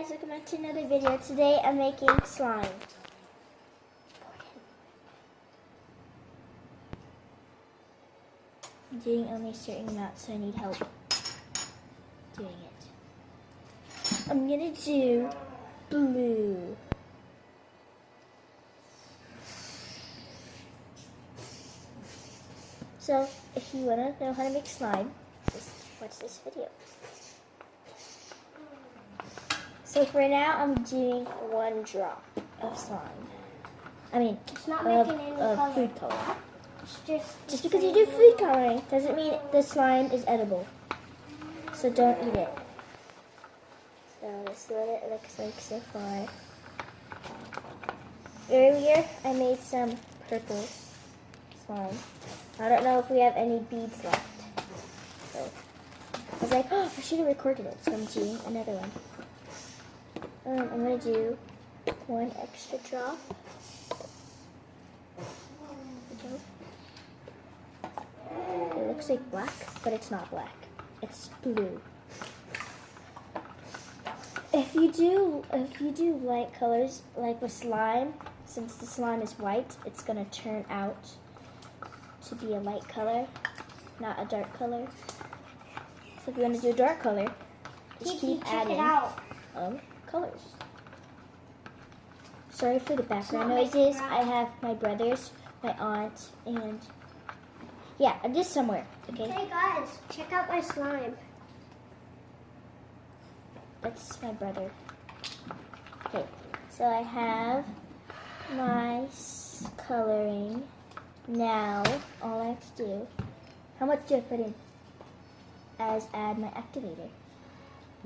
guys, welcome back to another video. Today I'm making slime. I'm doing only a certain amount, so I need help doing it. I'm gonna do blue. So if you wanna know how to make slime, just watch this video. So for now, I'm doing 1 drop of slime. I mean, It's not of making any color. food color. It's Just because you do food coloring doesn't mean the slime is edible. So don't eat it. So this is what it looks like so far. Earlier, I made some purple slime. I don't know if we have any beads left. So I was like, oh, I should have recorded it. So I'm doing another one. I'm going to do 1 extra drop. It looks like black, but it's not black. It's blue. If you do light colors, like with slime, since the slime is white, it's going to turn out to be a light color, not a dark color. So if you want to do a dark color, just keep adding colors. Sorry for the background noises. I have my brothers, my aunt, and yeah, I'm just somewhere, okay? Hey guys, check out my slime. That's my brother. Okay, so I have my coloring. Now, all I have to do, how much do I put in? Add my activator.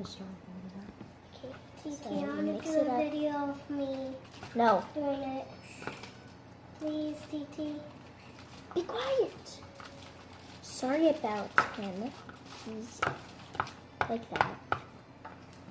Okay, TT, so I want mix to do it a up. video of me No, doing it. Please, TT. be quiet. Sorry about him. He's like that.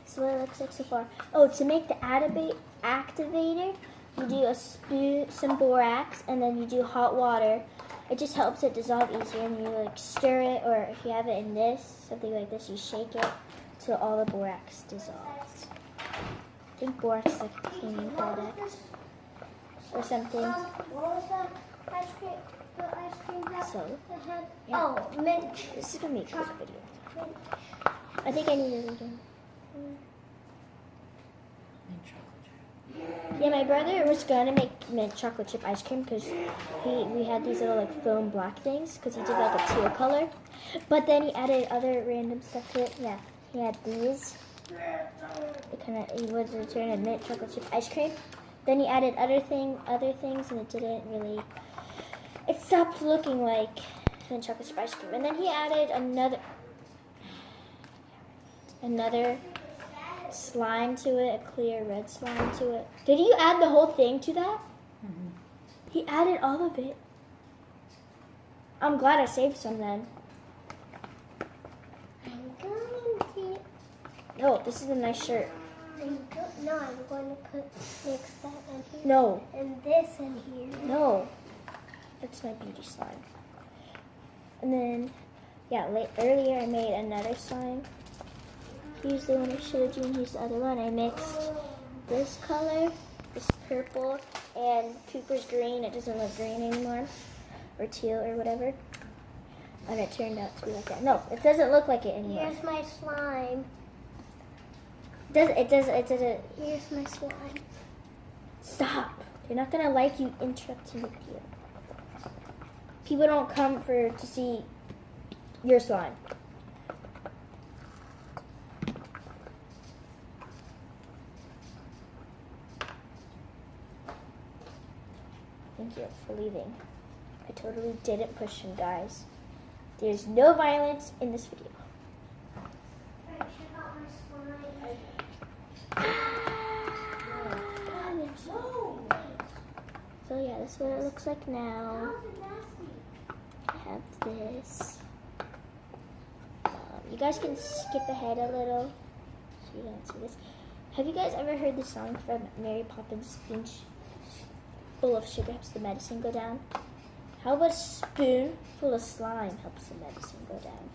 This is what it looks like so far. Oh, to make the activator, you do some borax, and then you do hot water. It just helps it dissolve easier, and you like stir it, or if you have it in this, something like this, you shake it till all the borax dissolves. I think borax is like a cleaning product or something. What was that ice cream? The ice cream that So, had? yeah. Oh, mint. This is gonna be a quick video. I think I need to read them. Yeah, my brother was gonna make mint chocolate chip ice cream because we had these little like foam black things because he did like a teal color, but then he added other random stuff to it. Yeah, he had these. He wanted to turn a mint chocolate chip ice cream. Then he added other things, and it didn't really. It stopped looking like mint chocolate chip ice cream, and then he added another slime to it, a clear red slime to it. Did you add the whole thing to that? Mm-hmm. He added all of it. I'm glad I saved some then. I'm going to. No, this is a nice shirt. I'm going to mix that in here. No. And this in here. No. That's my beauty slime. And then, yeah, earlier I made another slime. Here's the one I showed you, and here's the other one. I mixed this color, this purple, and Cooper's green. It doesn't look green anymore, or teal, or whatever. And it turned out to be like that. No, it doesn't look like it anymore. Here's my slime. It does. Here's my slime. Stop. They're not gonna like you interrupting the video. People don't come to see your slime. Thank you for leaving. I totally didn't push him, guys. There's no violence in this video. Check out my slime. So yeah, this is what it looks like now. I have this. You guys can skip ahead a little so you don't see this. Have you guys ever heard the song from Mary Poppins, Spoon full of sugar helps the medicine go down? How about a spoon full of slime helps the medicine go down?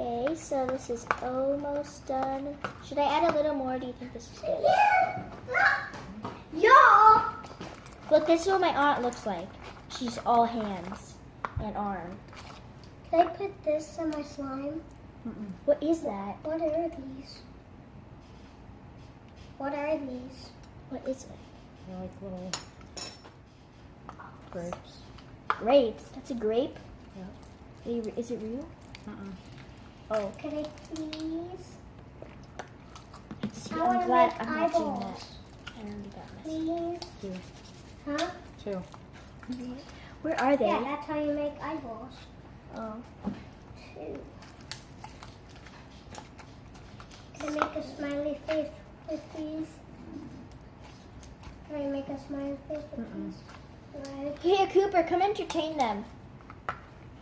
Okay, so this is almost done. Should I add a little more? Or do you think this is good? Y'all! Look, this is what my aunt looks like. She's all hands and arm. Can I put this on my slime? What is that? What are these? What are these? What is it? They're like little grapes. Grapes. That's a grape? Yeah. Is it real? Oh. Can I please? See, I I'm wanna glad make I'm not doing eyeballs. that. I already got this. Please? Two. Huh? Two. Where are they? Yeah, that's how you make eyeballs. Oh. 2. Can I make a smiley face with these? Can I make a smiley face with these? Right. Here, Cooper, come entertain them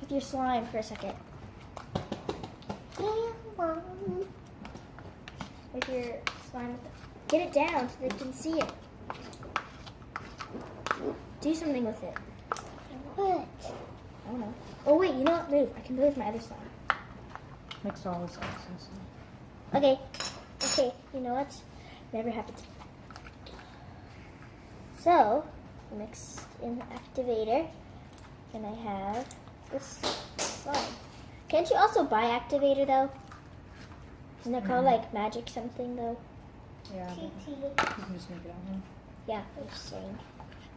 with your slime for a second. With your slime. Get it down so they can see it. Do something with it. What? I don't know. Oh, wait, you know what? Move. I can play with my other slime. Mix all this excess. Okay. Okay, you know what? Never happened. So, I mixed in the activator, and I have this slime. Can't you also buy activator though? Isn't it called like magic something though? Yeah. You TT. can just make it out here. Yeah, I'm just saying.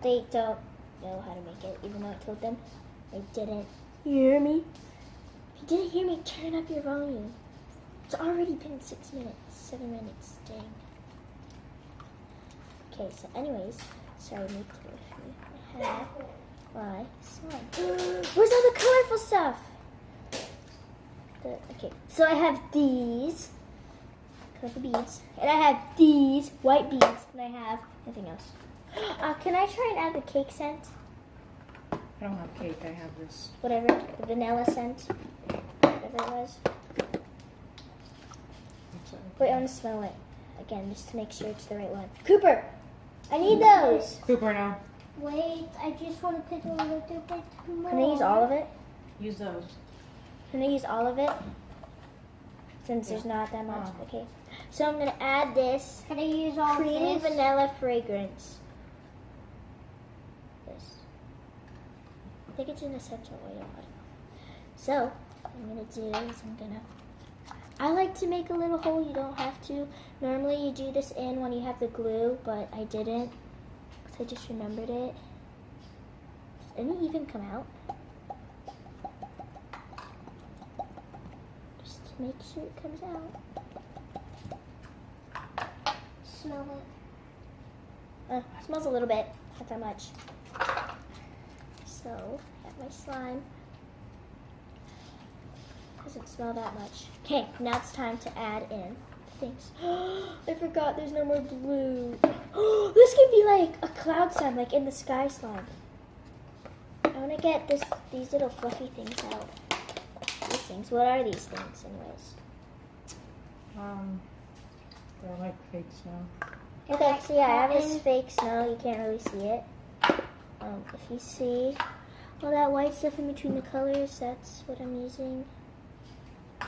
They don't know how to make it, even though I told them. They didn't hear me. If you didn't hear me, turn up your volume. It's already been 6 minutes, 7 minutes, dang. Okay, so anyways, sorry, I moved it with me. I have my slime. Where's all the colorful stuff? Okay, so I have these colorful beads, and I have these white beads, and I have nothing else. Can I try and add the cake scent? I don't have cake, I have this. Whatever, the vanilla scent, whatever it was. Wait, I want to smell it again, just to make sure it's the right one. Cooper, I need those. Cooper now. Wait, I just want to put a little bit more. Can I use all of it? Use those. Can I use all of it? Since there's not that much. Oh. Okay. So I'm going to add this Can I use all creamy this? vanilla fragrance. This. I think it's an essential oil. I don't know. So, what I'm going to do is I like to make a little hole. You don't have to. Normally you do this in when you have the glue, but I didn't. Because I just remembered it. Does any even come out? Make sure it comes out. Smell it. Smells a little bit, not that much. So, got my slime. Doesn't smell that much. Okay, now it's time to add in things. I forgot there's no more glue. This could be like a cloud slime, like in the sky slime. I want to get these little fluffy things out. These things. What are these things, anyways? They're like fake snow. Okay, so yeah, I have this fake snow. You can't really see it. If you see all that white stuff in between the colors, that's what I'm using. I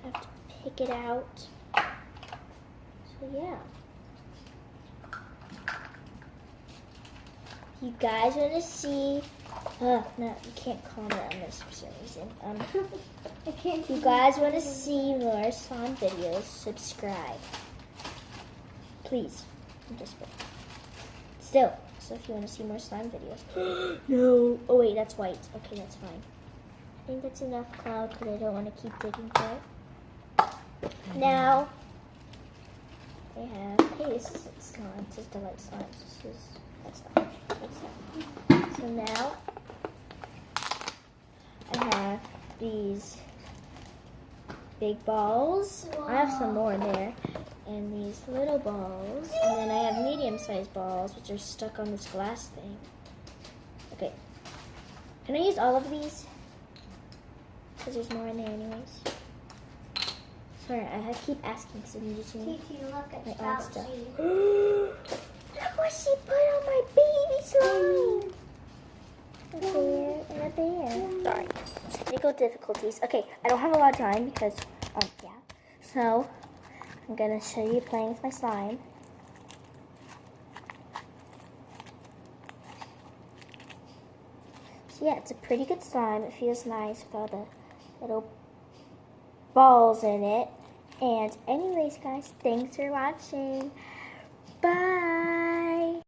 have to pick it out. So yeah. You guys want to see? No, you can't comment on this for some reason. I can't. If you guys want to see more slime videos, subscribe. Please. I'm desperate. Still, so if you want to see more slime videos. No. Oh wait, that's white. Okay, that's fine. I think that's enough cloud because I don't want to keep digging for it. Now, I have, hey, this is slime. This is delight slime. This is, that's not. So now, I have these big balls. Wow. I have some more in there. And these little balls. And then I have medium-sized balls, which are stuck on this glass thing. Okay. Can I use all of these? Because there's more in there anyways. Sorry, I keep asking because I'm using TT, look at my own Spout stuff. Seed. Look what she put on my baby slime. Up there and up there. Sorry. technical difficulties. Okay, I don't have a lot of time because, yeah. So, I'm gonna show you playing with my slime. So yeah, it's a pretty good slime. It feels nice with all the little balls in it. And anyways, guys, thanks for watching. Bye.